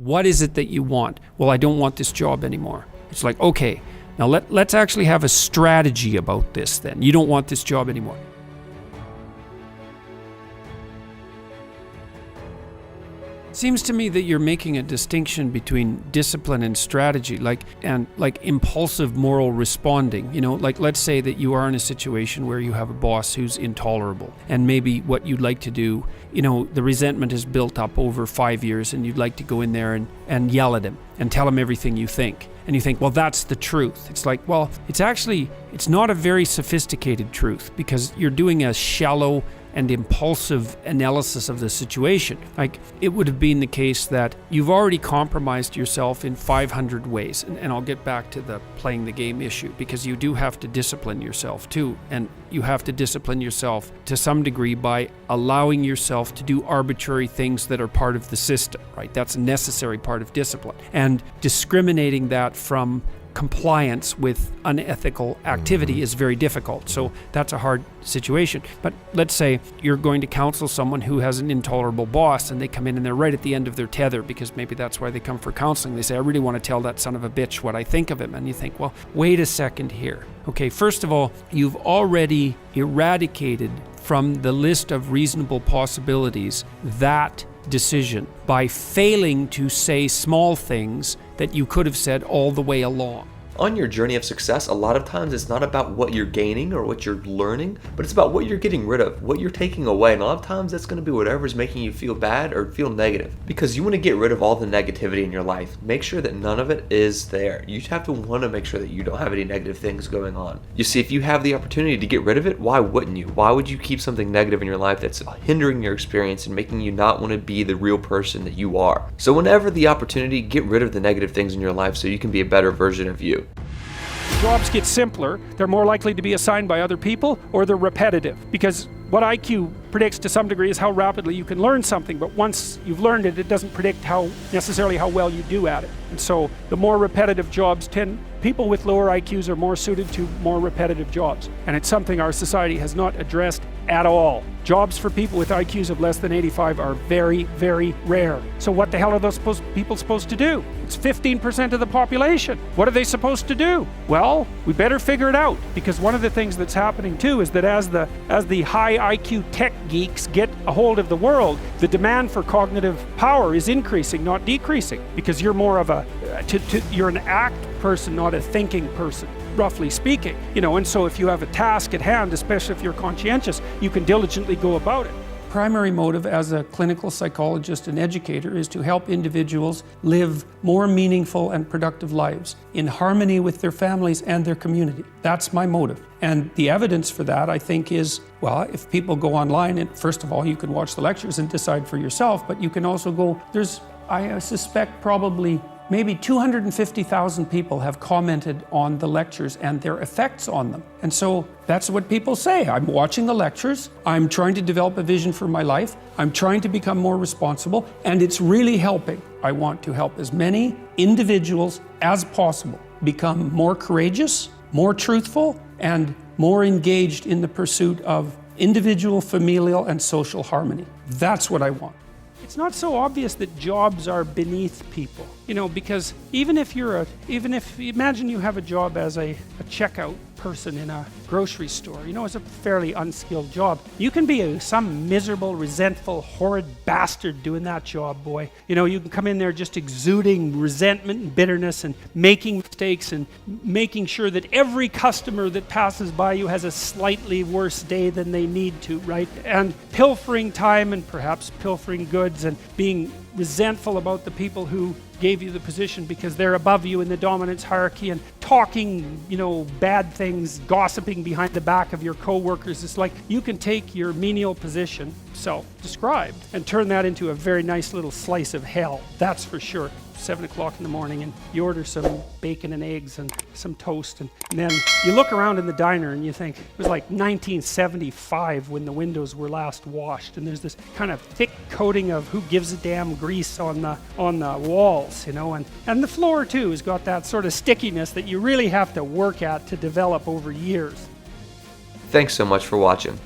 What is it that you want? Well, I don't want this job anymore. It's like, okay, now let's actually have a strategy about this then. You don't want this job anymore. Seems to me that you're making a distinction between discipline and strategy, like impulsive moral responding. Like let's say that you are in a situation where you have a boss who's intolerable, and maybe what you'd like to do, the resentment is built up over 5 years, and you'd like to go in there and yell at him and tell him everything you think. And you think, well, that's the truth. It's like, well, it's not a very sophisticated truth, because you're doing a shallow and impulsive analysis of the situation. Like, it would have been the case that you've already compromised yourself in 500 ways. And I'll get back to the playing the game issue, because you do have to discipline yourself too. And you have to discipline yourself to some degree by allowing yourself to do arbitrary things that are part of the system, right? That's a necessary part of discipline. And discriminating that from compliance with unethical activity is very difficult. So that's a hard situation. But let's say you're going to counsel someone who has an intolerable boss, and they come in and they're right at the end of their tether, because maybe that's why they come for counseling. They say, I really want to tell that son of a bitch what I think of him. And you think, well, wait a second here. Okay, first of all, you've already eradicated from the list of reasonable possibilities that decision by failing to say small things that you could have said all the way along. On your journey of success, a lot of times it's not about what you're gaining or what you're learning, but it's about what you're getting rid of, what you're taking away. And a lot of times that's going to be whatever's making you feel bad or feel negative, because you want to get rid of all the negativity in your life. Make sure that none of it is there. You have to want to make sure that you don't have any negative things going on. You see, if you have the opportunity to get rid of it, why wouldn't you? Why would you keep something negative in your life that's hindering your experience and making you not want to be the real person that you are? So whenever the opportunity, get rid of the negative things in your life so you can be a better version of you. Jobs get simpler, they're more likely to be assigned by other people, or they're repetitive. Because what IQ predicts to some degree is how rapidly you can learn something, but once you've learned it, it doesn't predict necessarily how well you do at it. And so the more repetitive jobs people with lower IQs are more suited to more repetitive jobs. And it's something our society has not addressed at all. Jobs for people with IQs of less than 85 are very, very rare. So what the hell are those people supposed to do? It's 15% of the population. What are they supposed to do? Well, we better figure it out, because one of the things that's happening too is that as the high IQ tech geeks get a hold of the world, the demand for cognitive power is increasing, not decreasing, because you're more of you're an act person, not a thinking person, roughly speaking. And so if you have a task at hand, especially if you're conscientious, you can diligently go about it. Primary motive as a clinical psychologist and educator is to help individuals live more meaningful and productive lives in harmony with their families and their community. That's my motive. And the evidence for that, I think, is, well, if people go online, and first of all, you can watch the lectures and decide for yourself, but you can also go, I suspect probably maybe 250,000 people have commented on the lectures and their effects on them. And so that's what people say. I'm watching the lectures, I'm trying to develop a vision for my life, I'm trying to become more responsible, and it's really helping. I want to help as many individuals as possible become more courageous, more truthful, and more engaged in the pursuit of individual, familial, and social harmony. That's what I want. It's not so obvious that jobs are beneath people, because even if imagine you have a job as a checkout person in a grocery store, it's a fairly unskilled job. You can be some miserable, resentful, horrid bastard doing that job, boy. You can come in there just exuding resentment and bitterness and making mistakes and making sure that every customer that passes by you has a slightly worse day than they need to, right? And pilfering time and perhaps pilfering goods and being resentful about the people who gave you the position because they're above you in the dominance hierarchy, and talking, bad things, gossiping behind the back of your co-workers. It's like you can take your menial position, self-described, and turn that into a very nice little slice of hell, that's for sure. 7 o'clock in the morning, and you order some bacon and eggs and some toast, and then you look around in the diner and you think it was like 1975 when the windows were last washed, and there's this kind of thick coating of who gives a damn grease on the walls, and the floor too has got that sort of stickiness that you really have to work at to develop over years. Thanks so much for watching.